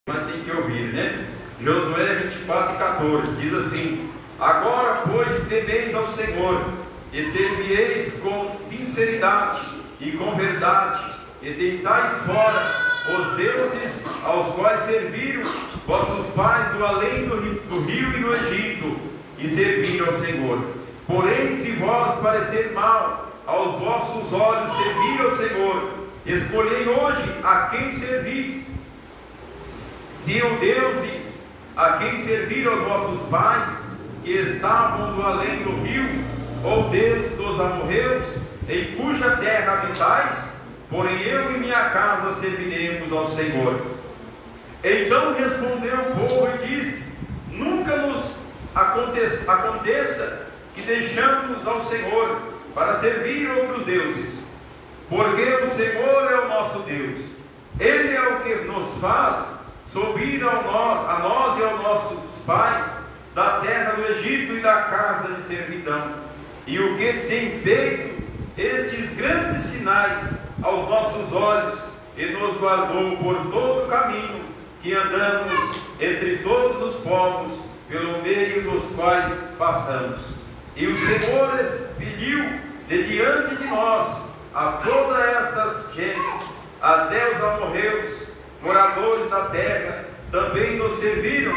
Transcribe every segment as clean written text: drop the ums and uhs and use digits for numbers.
mas tem que ouvir, né? Josué 24:14 diz assim: agora, pois, temeis ao Senhor, e servieis com sinceridade e com verdade, e deitais fora os deuses aos quais serviram vossos pais do além do rio e no Egito, e serviram ao Senhor. Porém, se vós parecer mal aos vossos olhos servir ao Senhor, escolhei hoje a quem servis, se o deuses a quem serviram os vossos pais, que estavam do além do rio, ou Deus dos amorreus, em cuja terra habitais, porém eu e minha casa serviremos ao Senhor. Então respondeu o povo e disse: nunca nos aconteça que deixamos ao Senhor para servir outros deuses, porque o Senhor é o nosso Deus, Ele é o que nos faz subir a nós e aos nossos pais da terra do Egito e da casa de servidão, e o que tem feito estes grandes sinais aos nossos olhos, e nos guardou por todo o caminho que andamos entre todos os povos pelo meio dos quais passamos. E o Senhor expeliu de diante de nós a todas estas gentes, até os amorreus, moradores da terra, também nos serviram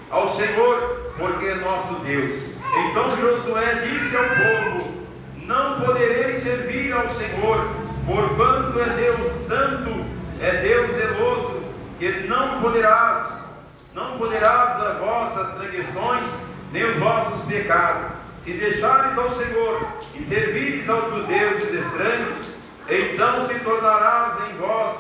ao Senhor, porque é nosso Deus. Então Josué disse ao povo: não podereis servir ao Senhor, porquanto é Deus santo, é Deus zeloso, que não poderás as vossas transgressões, nem os vossos pecados. Se deixares ao Senhor e servires a outros deuses estranhos, então se tornarás em vós,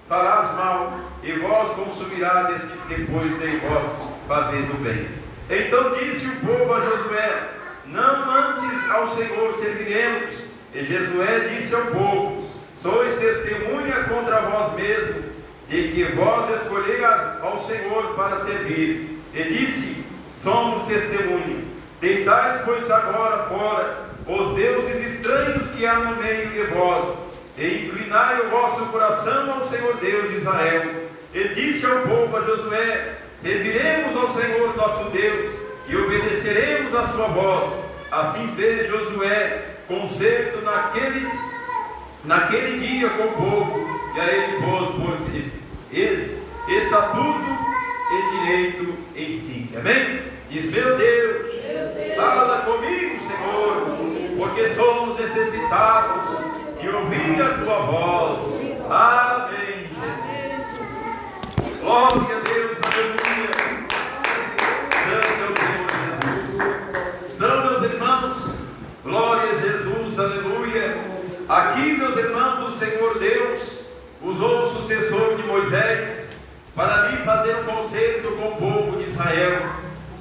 farás mal, e vós consumirás depois de vós fazeis o bem. Então disse o povo a Josué: não antes ao Senhor serviremos. E Josué disse ao povo: sois testemunha contra vós mesmos, de que vós escolheis ao Senhor para servir. E disse: somos testemunha. Deitais, pois, agora fora os deuses estranhos que há no meio de vós, e inclinai o vosso coração ao Senhor Deus de Israel. E disse ao povo a Josué: serviremos ao Senhor nosso Deus, e obedeceremos a sua voz. Assim fez Josué concerto naquele dia com o povo, e a ele pôs por estatuto e direito em si. Amém? Diz: meu Deus, fala comigo, Senhor, porque somos necessitados de ouvir a tua voz. Amém, Jesus. Glória a Deus, aleluia. Santo é o Senhor Jesus. Então, meus irmãos, glória a Jesus, aleluia. Aqui, meus irmãos, o Senhor Deus usou o sucessor de Moisés para ali fazer um concerto com o povo de Israel,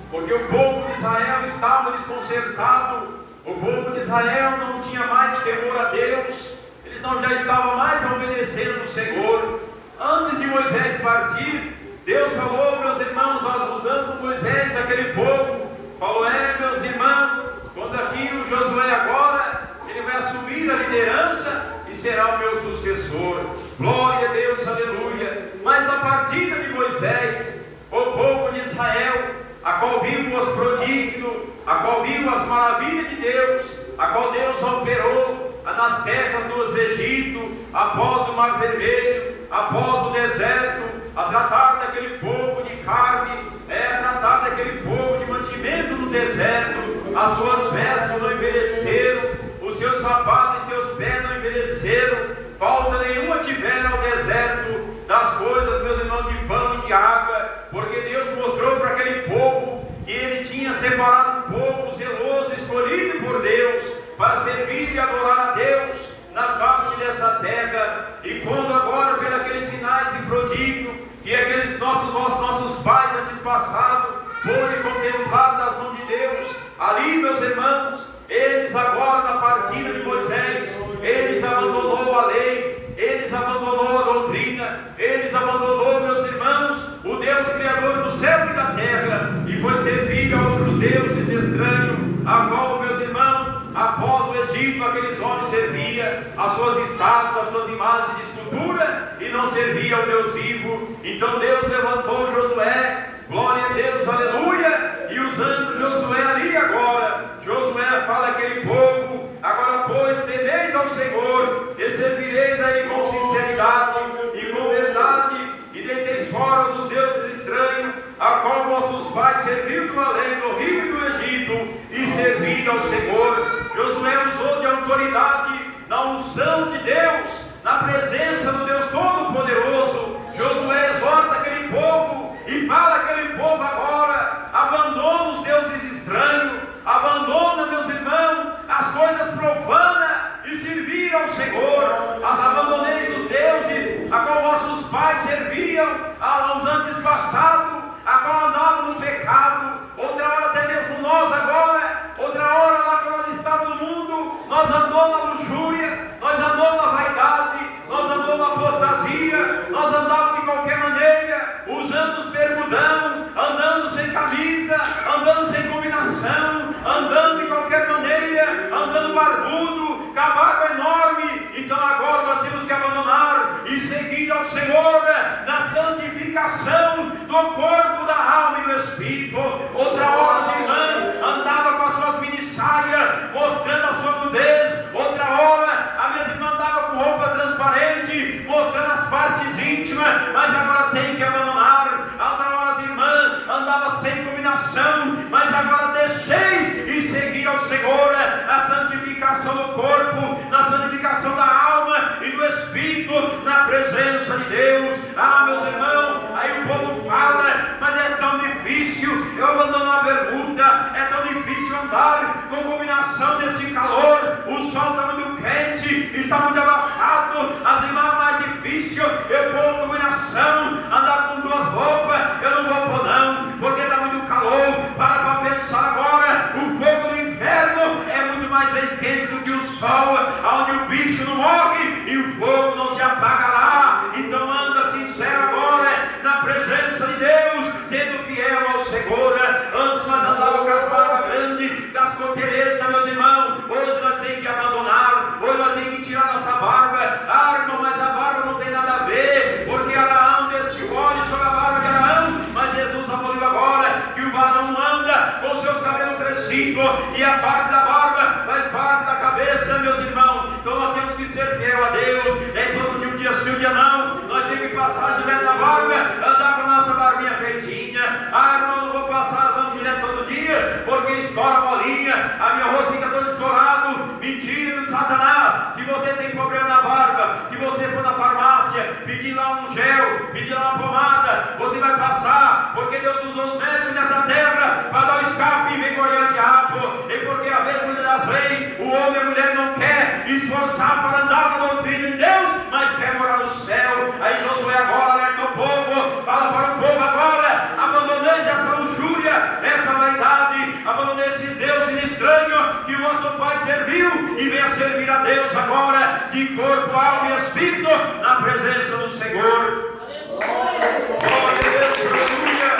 porque o povo de Israel estava desconcertado. O povo de Israel não tinha mais temor a Deus, eles não já estavam mais obedecendo o Senhor. Antes de Moisés partir, Deus falou, meus irmãos, usando Moisés, aquele povo, falou: meus irmãos, quando aqui o Josué agora, ele vai assumir a liderança e será o meu sucessor. Glória a Deus, aleluia. Mas na partida de Moisés, o povo de Israel, a qual viu os prodígios, a qual viu as maravilhas de Deus, a qual Deus operou nas terras do Egito, após o Mar Vermelho, após o deserto, a tratar daquele povo de carne, a tratar daquele povo de mantimento no deserto. As suas vestes não envelheceram, os seus sapatos e seus pés não envelheceram, falta nenhuma tiveram ao deserto das coisas, meus irmãos, de pão e de água, porque Deus mostrou para aquele povo que Ele tinha separado um povo zeloso, escolhido por Deus, para servir e adorar a Deus na face dessa terra. E quando agora, pelos aqueles sinais e prodígios que aqueles nossos pais antepassados pôde contemplar das mãos de Deus, ali, meus irmãos, eles agora, na partida de Moisés, eles abandonou a lei, eles abandonou a doutrina, eles abandonou, meus irmãos, o Deus Criador do céu e da terra, e foi servir a outros deuses estranhos, a qual, meus irmãos, após o Egito, aqueles homens serviam as suas estátuas, as suas imagens de escultura, e não servia ao Deus vivo. Então Deus levantou Josué, glória a Deus, aleluia, e usando Josué ali agora, Josué fala àquele povo: agora pois temeis ao Senhor, e servireis a Ele com sinceridade e com verdade, e deiteis fora os deuses estranhos, a qual vossos pais serviram do além do rio e do Egito, e serviram ao Senhor. Josué usou de autoridade, na unção de Deus, na presença do Deus Todo-Poderoso. Josué exorta aquele povo e fala àquele povo agora: abandona os deuses estranhos, abandona, meus irmãos, as coisas profanas e servir ao Senhor. Abandoneis os deuses a qual vossos pais serviam aos antes passados, a qual andavam no pecado. Outra hora até mesmo nós agora, outra hora lá que nós estávamos no mundo, nós andamos na luxúria, nós andamos na vaidade, nós andamos na apostasia, nós andamos de qualquer maneira, usando os bermudão, andando sem camisa, andando sem combinação, andando de qualquer maneira, andando barbudo, com a barba enorme. Então agora nós temos que abandonar e seguir ao Senhor na santificação do corpo, da alma e do espírito. Outra hora as irmãs andavam com as suas minissaias, mostrando a sua nudez. Outra hora a minha irmã andava com roupa transparente, mostrando as partes íntimas, mas agora tem que abandonar. Outra hora as irmãs andavam sem combinação, mas agora deixeis e seguir ao Senhor a santificação do corpo, na santificação da alma e do espírito, na presença de Deus. Ah, meus irmãos, aí o povo fala: mas é tão difícil eu abandonar a bermuda, é tão difícil andar com combinação nesse calor, o sol está muito quente, está muito abafado, as irmãs é mais difícil eu pôr combinação, andar com duas roupas, eu não vou pôr não, porque está muito calor. Para pensar agora, o fogo do inferno é muito mais vezes quente do que o sol, onde o bicho não morre e o fogo não se apagará. Então anda sincero agora na presença de Deus, sendo fiel ao Senhor. Antes nós andávamos com as barbas grandes, com as cotelestas, meus irmãos. Hoje nós temos que abandonar, hoje nós temos que tirar nossa barba. Ah, irmão, mas a barba não tem nada a ver, porque Araão desceu óleo sobre a barba de Araão, mas Jesus aboliu agora que o varão não anda com seus cabelos crescidos, e a parte da barba faz parte da cabeça, meus irmãos. Então nós temos que ser fiel a Deus. É todo dia, um dia sim, um dia não. Nós temos que passar a gilete da barba, andar com a nossa barbinha feitinha. Ah, irmão, não vou passar dando gilete todo dia, porque estoura a bolinha, a minha rosto fica todo estourado. Mentira do Satanás. Se você tem problema na barba, se você for na farmácia pedir lá um gel, pedir lá uma pomada, você vai passar, porque Deus usou os médicos nessa terra para dar o escape e envergonhar o diabo. E porque às vezes, muitas das vezes, o homem e a mulher não quer esforçar para andar na doutrina de Deus, mas quer morar no céu. Aí Josué agora alerta o povo, fala para o povo agora: abandoneis essa luxúria, essa vaidade, abandoneis esses deuses estranhos que o vosso pai serviu, e venha servir a Deus agora de corpo, alma e espírito, na presença do Senhor. Glória a Deus, aleluia.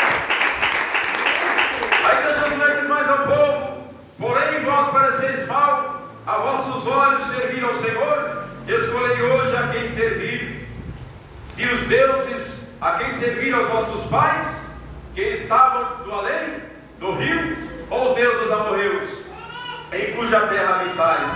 Ainda Josué diz mais ao povo: porém vós pareceis mal a vossos olhos servir ao Senhor. Escolhei hoje a quem servir, se os deuses a quem servir aos vossos pais, que estavam do além do rio, ou os deuses dos amorreus, em cuja terra habitais,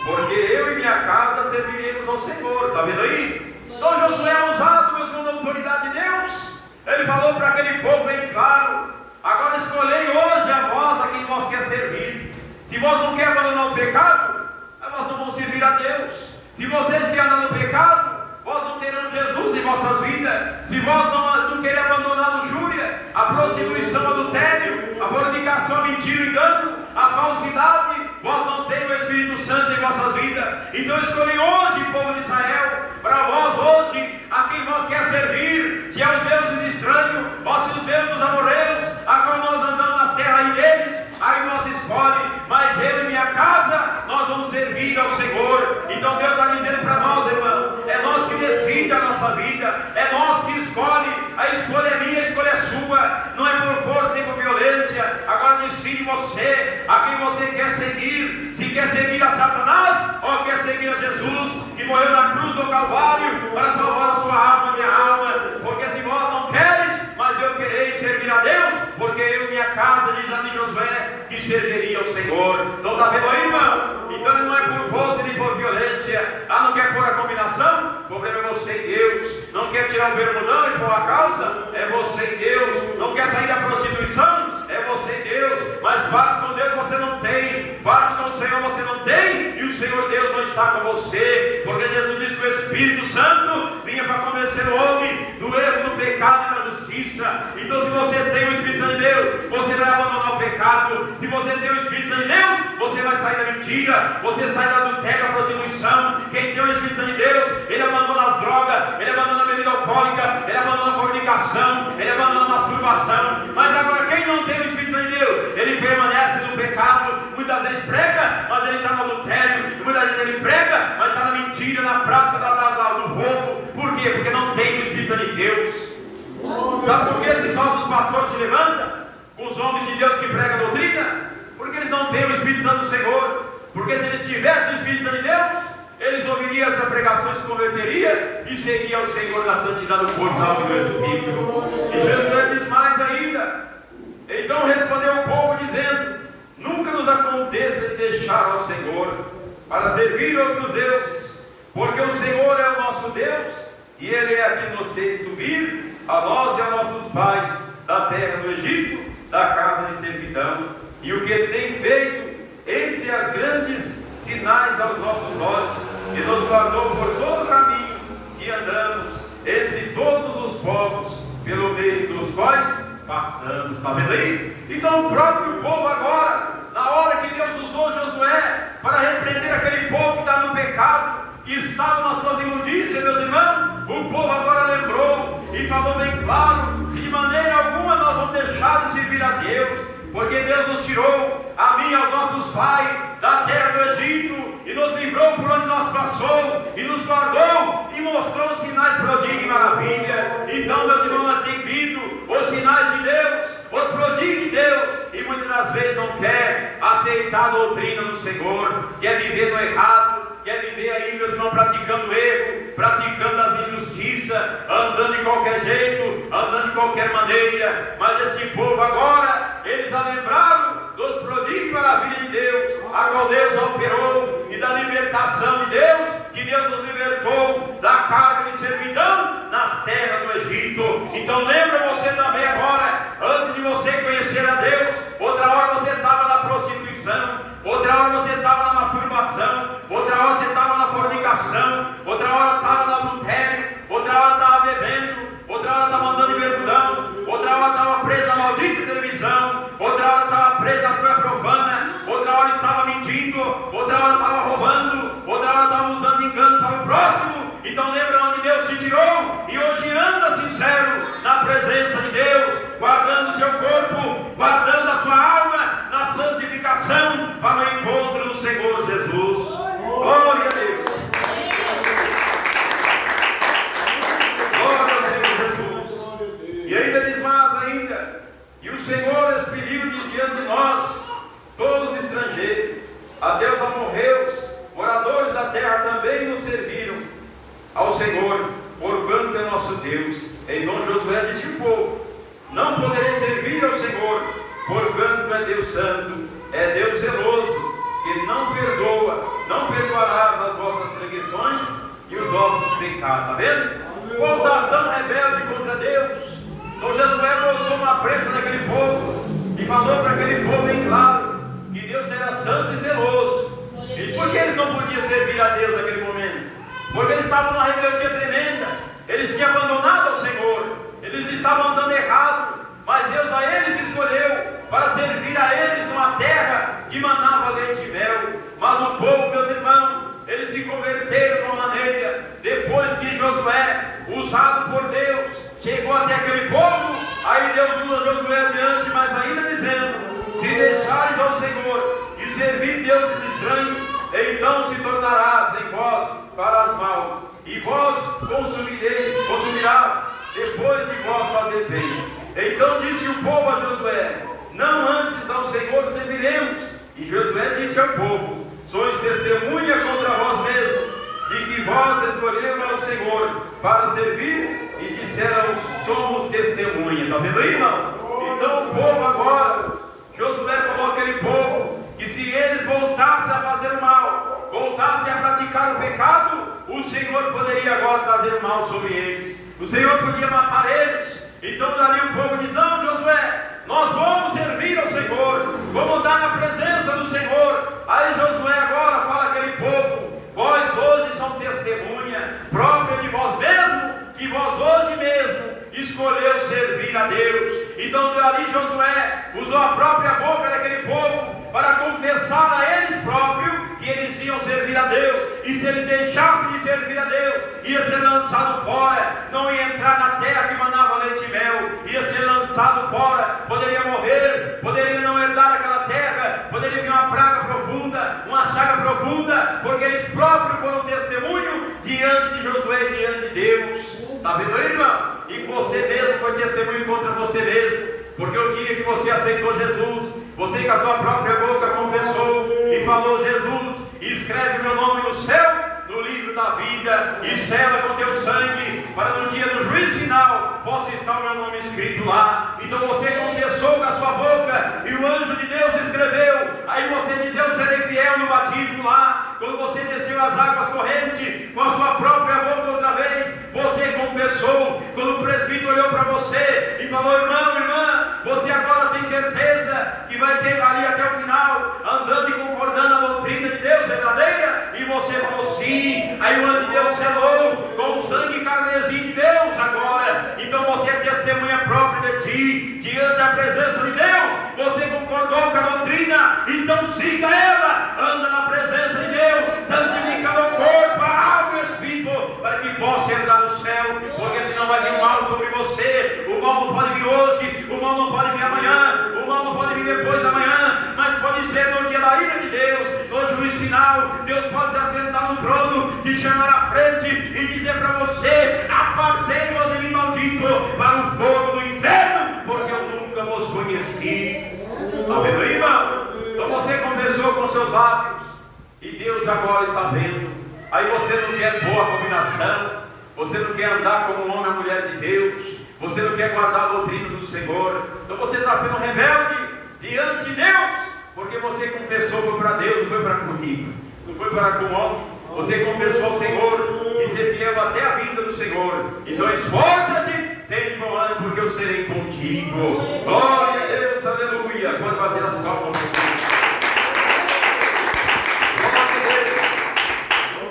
porque eu e minha casa serviremos ao Senhor. Está vendo aí? Então Josué é usado, meus irmãos, da autoridade de Deus. Ele falou para aquele povo bem claro: agora escolhei hoje a vós a quem vós quer servir. Se vós não querem abandonar o pecado, vós não vão servir a Deus. Se vocês querem andar no pecado, vós não terão Jesus em vossas vidas. Se vós não querem abandonar a luxúria, a prostituição, o adultério, a fornicação, a mentira, o engano, a falsidade, vós não terem o Espírito Santo em vossas vidas. Então escolhi hoje, povo de Israel, para vós hoje, a quem vós quer servir, se é os deuses estranhos, ou se os deuses dos amorreus, a qual nós andamos nas terras deles, aí vós escolhe, mas eu e minha casa, nós vamos servir ao Senhor. Então Deus está dizendo para nós, irmão, é nós que decidimos a nossa vida, é nós que escolhe, a escolha é minha, a escolha é sua, não é por força nem por violência. Agora decide você, a quem você quer seguir, se quer seguir a Satanás, ou quer seguir a Jesus, que morreu na cruz do Calvário, para salvar a sua alma, a minha alma. Porque se vós não serviria ao Senhor. Então está vendo aí, irmão? Então não é por força nem por violência. Não quer pôr a combinação? O problema é você e Deus. Não quer tirar o bermudão e pôr a calça? É você e Deus. Não quer sair da prostituição? É você e Deus. Mas parte com Deus você não tem, parte com o Senhor você não tem, e o Senhor Deus não está com você, porque Jesus diz que o Espírito Santo vinha para convencer o homem do erro, do pecado e da justiça. Então se você tem o Espírito Santo de Deus, você vai abandonar o pecado. Se você tem o Espírito Santo de Deus, você vai sair da mentira, você sai da adultério, da prostituição. Quem tem o Espírito Santo de Deus, ele abandona as drogas, ele abandona a bebida alcoólica, ele abandona a fornicação, ele abandona a masturbação. Mas agora quem não tem o Espírito Santo de Deus, ele permanece no pecado. Muitas vezes prega, mas ele está no adultério. Muitas vezes ele prega, mas está na mentira, na prática do roubo. Por quê? Porque não tem o Espírito Santo de Deus. Sabe por que esses falsos pastores se levantam com os homens de Deus que pregam a doutrina? Porque eles não têm o Espírito Santo do Senhor. Porque se eles tivessem o Espírito Santo de Deus, eles ouviriam essa pregação, se converteria e seguiam ao Senhor na santidade do corpo, da alma e do Espírito. E Jesus diz mais ainda. Então respondeu o povo dizendo: nunca nos aconteça de deixar ao Senhor para servir outros deuses, porque o Senhor é o nosso Deus, e Ele é quem nos fez subir, a nós e a nossos pais, da terra do Egito, da casa de servidão, e o que tem feito entre as grandes sinais aos nossos olhos, e nos guardou por todo o caminho que andamos entre todos os povos, pelo meio dos quais passamos. Está vendo aí? Então o próprio povo agora, na hora que Deus usou Josué para repreender aquele povo que está no pecado, que estava nas suas imundícias, meus irmãos, o povo agora lembrou e falou bem claro que de maneira alguma nós vamos deixar de servir a Deus, porque Deus nos tirou, a mim e aos nossos pais, da terra do Egito, e nos livrou por onde nós passou, e nos guardou, e mostrou os sinais, prodígio e maravilha. Então, meus irmãos, nós temos visto os sinais de Deus, os prodígios de Deus, e muitas das vezes não quer aceitar a doutrina do Senhor, quer viver no errado, quer viver aí, meus irmãos, praticando erro, praticando as injustiças, andando de qualquer jeito, andando de qualquer maneira. Mas esse povo agora, eles lembraram dos prodígios e maravilhas de Deus, a qual Deus operou, e da libertação de Deus, que Deus nos libertou da carga de servidão nas terras do Egito. Então lembra você também agora, antes de você conhecer a Deus, outra hora você estava na prostituição, outra hora você estava na masturbação, outra hora você estava na fornicação, outra hora estava no adultério, outra hora estava bebendo, outra hora estava andando em mergulhão, outra hora estava preso na maldita televisão, outra hora estava preso nas coisas profanas, outra hora estava mentindo, outra hora estava roubando, outra hora estava usando engano para o próximo. Então lembra onde Deus te tirou, e hoje anda sincero na presença de Deus, guardando o seu corpo, guardando a sua alma na santificação para o encontro do Senhor Jesus. Glória a Deus. Glória ao Senhor Jesus. E ainda diz mais ainda: e o Senhor expeliu de diante de nós todos os estrangeiros, até os amorreus, moradores da terra, também nos serviram ao Senhor, porquanto é nosso Deus. Então Josué disse ao povo: não podereis servir ao Senhor, porquanto é Deus santo, é Deus zeloso, que não perdoa, não perdoarás as vossas transgressões e os vossos pecados. Está vendo? O povo está tão rebelde contra Deus. Então Josué botou uma prensa naquele povo e falou para aquele povo bem claro que Deus era santo e zeloso. E por que eles não podiam servir a Deus naquele momento? Porque eles estavam numa rebeldia tremenda, eles tinham abandonado ao Senhor, eles estavam andando errado, mas Deus a eles escolheu para servir a eles numa terra que manava leite e mel. Mas o povo, meus irmãos, eles se converteram de uma maneira, depois que Josué, usado por Deus, chegou até aquele povo, aí Deus usa Josué adiante, mas ainda dizendo: se deixares ao Senhor e servir deuses estranhos, então se tornarás em vós para as mal, e vós consumirás depois de vós fazer bem. Então disse o povo a Josué: não antes ao Senhor serviremos. E Josué disse ao povo: sois testemunha contra vós mesmos, de que vós escolheram ao Senhor para servir, e disseram: somos testemunha. Está vendo aí, irmão? Então o povo agora Josué falou àquele povo que se eles voltassem a fazer o mal, voltassem a praticar o pecado, o Senhor poderia agora trazer o mal sobre eles, o Senhor podia matar eles. Então ali o povo diz: não, Josué, nós vamos servir ao Senhor, vamos andar na presença do Senhor. Aí Josué agora fala àquele povo: vós hoje são testemunha própria de vós mesmo, que vós hoje mesmo escolheu servir a Deus. Então ali Josué usou a própria boca daquele povo para confessar a eles próprios que eles iam servir a Deus, e se eles deixassem de servir a Deus, ia ser lançado fora, não ia entrar na terra que manava leite e mel, ia ser lançado fora, poderia morrer, poderia não herdar aquela terra, poderia vir uma praga profunda, uma chaga profunda, porque eles próprios foram testemunho diante de Josué e diante de Deus. Está vendo aí, irmão? E você mesmo foi testemunho contra você mesmo, porque o dia que você aceitou Jesus, você com a sua própria boca confessou e falou: Jesus, escreve meu nome no céu, no livro da vida, e sela com teu sangue, para no dia do juízo final possa estar o meu nome escrito lá. Então você confessou com a sua boca e o anjo de Deus escreveu. Aí você diz: eu serei fiel no batismo lá. Quando você desceu as águas correntes com a sua própria boca outra vez, você confessou. Quando o presbítero olhou para você e falou: irmão, irmã, você agora tem certeza que vai ter ali até o final, andando e concordando a doutrina de Deus verdadeira? E você falou sim. Aí o anjo de Deus selou com o sangue carmesim de Deus agora. Então você é testemunha própria de ti, diante da presença de Deus. Você concordou com a doutrina, então siga ela, anda na presença de Deus, santificando o corpo, a alma e o espírito, para que possa herdar o céu, porque senão vai vir mal sobre você. O mal não pode vir hoje, o mal não pode vir amanhã, o mal não pode vir depois da manhã, mas pode ser no dia da ira de Deus, no juízo final. Deus pode se assentar no trono, te chamar à frente e dizer para você: apartei-vos de mim, maldito, para o fogo do inferno, porque eu nunca vos conheci. Está vendo aí, irmão? Então você confessou com seus lábios, e Deus agora está vendo. Aí você não quer boa combinação, você não quer andar como um homem e mulher de Deus, você não quer guardar a doutrina do Senhor. Então você está sendo rebelde diante de Deus, porque você confessou, foi para Deus, não foi para comigo, não foi para com o homem. Você confessou ao Senhor e ser fiel até a vinda do Senhor. Então esforça-te, tem de bom ânimo, porque eu serei contigo. Glória a Deus, aleluia. Pode bater as palmas.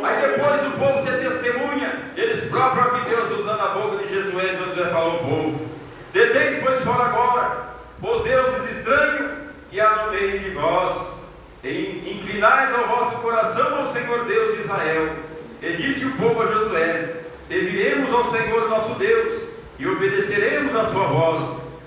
Aí depois do povo ser testemunha, eles próprios aqui, Deus usando a boca de Josué, Josué falou ao povo: deteis, pois, fora agora os deuses estranhos que há no meio de vós, e inclinais ao vosso coração ao Senhor Deus de Israel. E disse o povo a Josué: serviremos ao Senhor nosso Deus e obedeceremos a sua voz.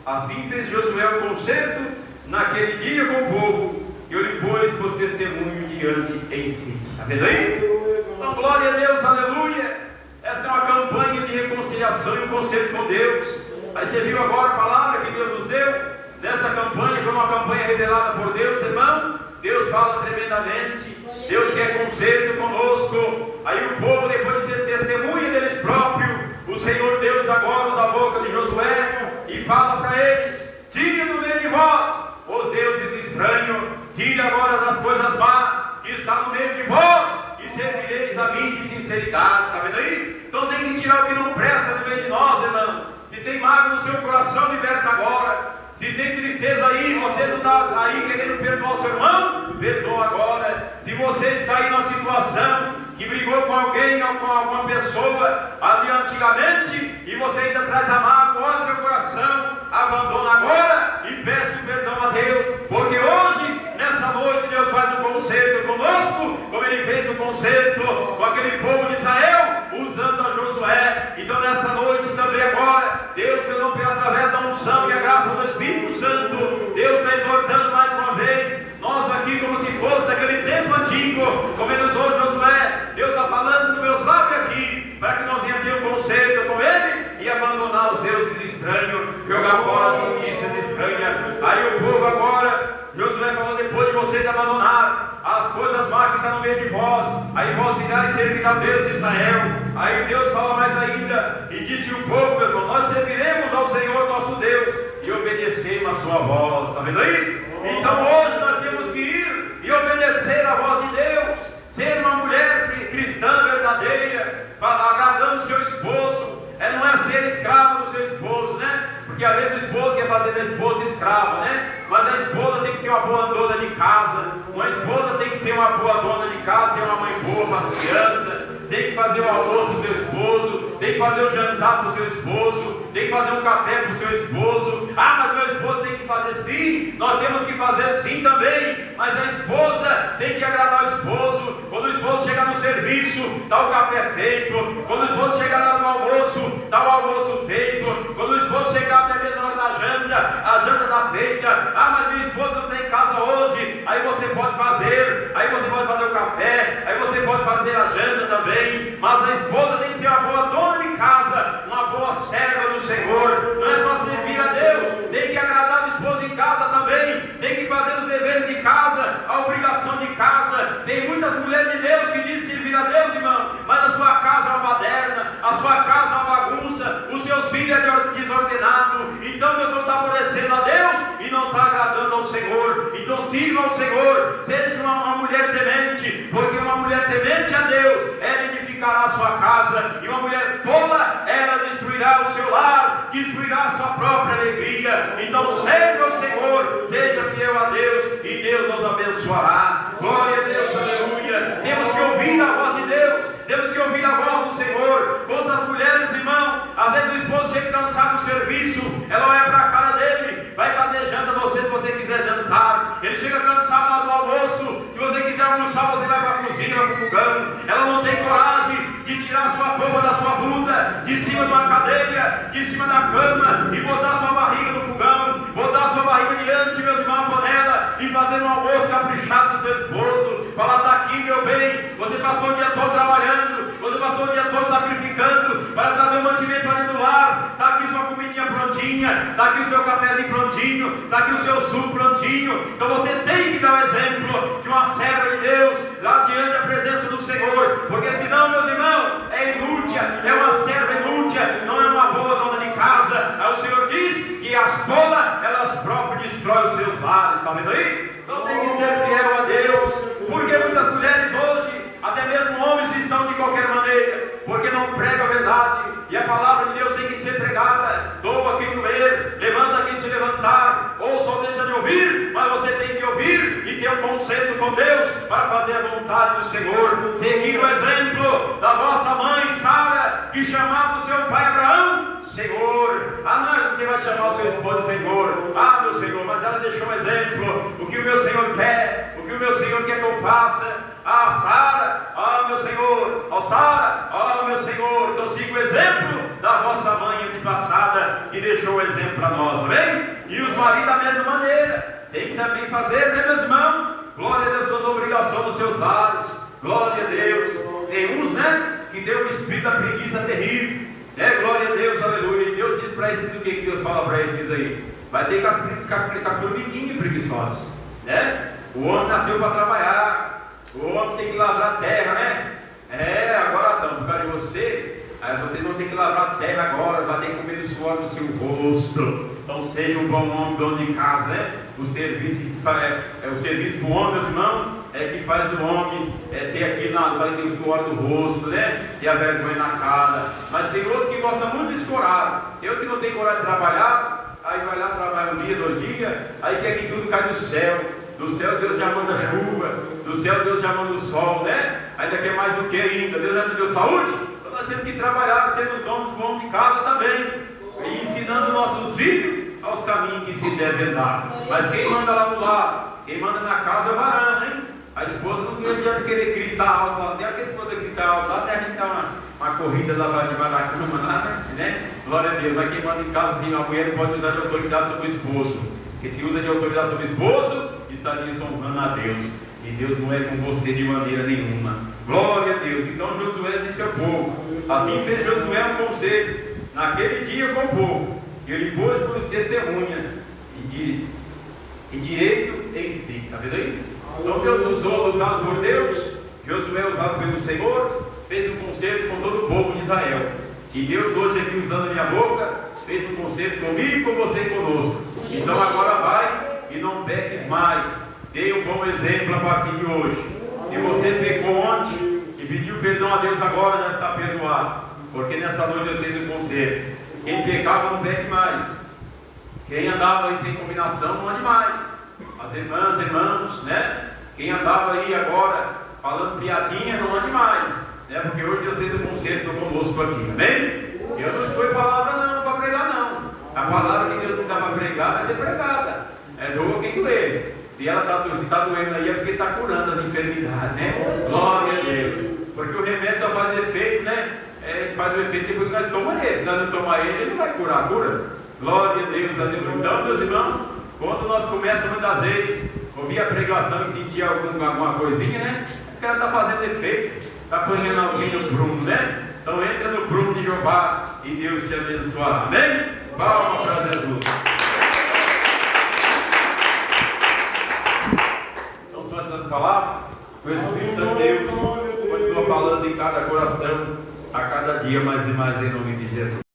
Assim fez Josué o concerto naquele dia com o povo, e o lhe pôs por testemunho diante em si. Está vendo aí? Então, glória a Deus, aleluia. Esta é uma campanha de reconciliação e um concerto com Deus. Aí você viu agora a palavra que Deus nos deu nesta campanha, que é uma campanha revelada por Deus, irmão. Deus fala tremendamente, Deus quer conserto conosco. Aí o povo, depois de ser testemunha deles próprios, o Senhor Deus agora usa a boca de Josué e fala para eles: tire do meio de vós os deuses estranhos, tire agora as coisas más que está no meio de vós, e servireis a mim de sinceridade. Está vendo aí? Então tem que tirar o que não presta do meio de nós, irmão. Se tem mágoa no seu coração, liberta agora. Se tem tristeza aí, você não está aí querendo perdoar o seu irmão, perdoa agora. Se você está aí numa situação que brigou com alguém ou com alguma pessoa ali antigamente, e você ainda traz a mágoa, olha o seu coração, abandona agora e peça o perdão a Deus, porque hoje, nessa noite, Deus faz um concerto conosco, como Ele fez um concerto com aquele povo de Israel, usando a Josué. Então nessa noite também agora, Deus, através da unção e a graça do Espírito Santo, Deus está exortando mais uma vez, nós aqui como se fosse daquele tempo antigo, como Ele usou Josué. Deus está falando dos meus lábios aqui, para que nós venhamos ter um concerto com Ele e abandonar os deuses estranhos, jogar fora as notícias estranhas. Aí o povo agora, Josué falou: depois de vocês abandonar as coisas más que estão no meio de vós, aí vós virais servir a Deus de Israel. Aí Deus fala mais ainda, e disse o povo: meu irmão, nós serviremos ao Senhor nosso Deus e obedecemos a sua voz. Está vendo aí? Porque às vezes o esposo quer fazer da esposa escrava, né? Mas a esposa tem que ser uma boa dona de casa. Uma esposa tem que ser uma boa dona de casa, ser uma mãe boa para as crianças. Tem que fazer o almoço para o seu esposo, tem que fazer o jantar para o seu esposo, tem que fazer um café para o seu esposo. Ah, mas meu esposo tem que fazer sim, nós temos que fazer sim também. Mas a esposa tem que agradar o esposo. Quando o esposo chegar no serviço, está o café feito. Quando o esposo chegar lá no almoço, está o almoço feito. Quando o esposo chegar até mesmo na hora da janta, a janta está feita. Ah, mas minha esposa não está em casa hoje. Aí você pode fazer, o café, aí você pode fazer a janta também. Mas a esposa tem que ser uma boa dona de casa, uma boa serva do Senhor. Não é só servir a Deus, tem que agradar o esposo em casa também, tem que fazer os deveres de casa, a obrigação de casa. Tem muitas mulheres de Deus que dizem servir a Deus, irmão, mas a sua casa é uma baderna, a sua casa é uma bagunça, os seus filhos é desordenado. Então Deus não está aborrecendo a Deus e não está agradando ao Senhor. Então sirva ao Senhor, seja uma mulher temente, porque uma mulher temente a Deus, ela edificará a sua casa, e uma mulher tola, ela destruirá o seu lar, destruirá a sua própria alegria. Então serva ao Senhor, seja fiel a Deus, e Deus nos abençoará. Glória a Deus, aleluia. Temos que ouvir a voz de Deus, temos que ouvir a voz do Senhor. Quantas mulheres, irmão, às vezes o esposo chega cansado do serviço, ela olha para a cara dele, vai fazer janta você, se você quiser jantar. Ele chega cansado lá do almoço, se você quiser almoçar, você vai para a cozinha, vai para o fogão. Ela não tem coragem de tirar a sua roupa da sua bunda, de cima de uma cadeira, de cima da cama, e botar a sua barriga no fogão, botar a sua barriga diante, meus irmãos, a panela, e fazer um almoço caprichado do seu esposo. Fala, está aqui, meu bem, você passou o dia todo trabalhando, você passou o dia todo sacrificando para trazer o mantimento para dentro do lar. Está aqui sua comidinha prontinha, está aqui o seu cafezinho prontinho, está aqui o seu suco prontinho. Então você tem que dar o exemplo de uma serva de Deus lá diante da presença do Senhor, porque senão, meus irmãos, é inútil, é uma serva inútil, não é uma boa dona de casa. Aí o Senhor diz que as tolas, elas próprias destroem os seus lares. Está vendo aí? Então tem que ser fiel a Deus, porque muitas mulheres hoje, até mesmo homens, estão de qualquer maneira, porque não pregam a verdade, e a palavra de Deus tem que ser pregada. Doa quem doer, levanta quem se levantar, ou só deixa de ouvir, mas você tem que ouvir e ter um conceito com Deus para fazer a vontade do Senhor. Seguir o exemplo da vossa mãe Sara, que chamava o seu pai Abraão Senhor. Ah, não é que você vai chamar o seu esposo Senhor. Ah, meu Senhor, mas ela deixou um exemplo. O que o meu Senhor quer, o que o meu Senhor quer que eu faça. Ah, Sara, ah, meu Senhor, ó Sara, ah, meu Senhor. Então siga o exemplo da vossa mãe antepassada, que deixou o exemplo para nós, amém? E os maridos da mesma maneira, tem que também fazer, né, meus irmãos? Glória a Deus, suas obrigações nos seus lares. Glória a Deus. Tem uns, né, que tem um espírito da preguiça terrível, né? Glória a Deus, aleluia. E Deus diz para esses, o que Deus fala para esses aí? Vai ter com as formiguinhas preguiçosas, né? O homem nasceu para trabalhar. O homem tem que lavrar a terra, né? Agora não, por causa de você, aí você não tem que lavrar a terra agora, vai ter que comer o suor do seu rosto. Então seja um bom homem, dono de casa, né? O serviço para o homem, meus irmãos, é que faz o homem ter aqui vai ter o suor do rosto, né? Ter a vergonha na cara. Mas tem outros que gostam muito de escorar. Tem outros que não tem coragem de trabalhar, aí vai lá, trabalha um dia, 2 dias, aí quer que tudo cai do céu. Do céu Deus já manda chuva, do céu Deus já manda o sol, né? Ainda quer mais o que ainda? Deus já te deu saúde? Então nós temos que trabalhar, sermos donos bons de casa também, e ensinando nossos filhos aos caminhos que se devem andar. Mas quem manda lá no lar, quem manda na casa é o varão, hein? A esposa não adianta querer gritar alto lá, tem aquela esposa gritar alto lá, até a gente dá uma corrida lá debaixo da cama lá, né? Glória a Deus. Mas quem manda em casa, tem uma mulher, não pode usar de autoridade sobre o esposo. Porque se usa de autoridade sobre o esposo, está desonrando a Deus. E Deus não é com você de maneira nenhuma. Glória a Deus. Então Josué disse ao povo. Assim fez Josué um conselho naquele dia com o povo. E ele pôs por testemunha e direito em si. Está vendo aí? Então Deus usado por Deus, Josué usado pelo Senhor, fez um conselho com todo o povo de Israel. E Deus hoje aqui usando a minha boca, fez um conselho comigo, com você e conosco. Então agora vai e não peques mais. Dê um bom exemplo a partir de hoje. Se você pecou ontem e pediu perdão a Deus agora, já está perdoado. Porque nessa noite eu fiz um conselho. Quem pecava não peque mais. Quem andava aí sem combinação não ande mais. As irmãs, irmãos, né? Quem andava aí agora falando piadinha não ande mais, né? Porque hoje vocês o conselho estão conosco aqui, amém? Eu não escolho palavra não para pregar não. A palavra que Deus me dá para pregar vai ser pregada. Doa quem doer. Se está doendo aí é porque está curando as enfermidades, né? Glória a Deus. Porque o remédio só faz efeito, né? Faz o efeito depois que nós tomamos ele. Se nós não tomar ele, ele não vai curar a cura. Glória a Deus, aleluia. Então, meus irmãos, quando nós começamos muitas vezes ouvir a pregação e sentir alguma coisinha, né? Porque ela está fazendo efeito, está apanhando alguém no prumo, né? Então entra no prumo de Jeová e Deus te abençoará. Amém? Palma para Jesus. Então são essas palavras. O Espírito Santo de Deus continua falando em cada coração, a cada dia mais e mais em nome de Jesus.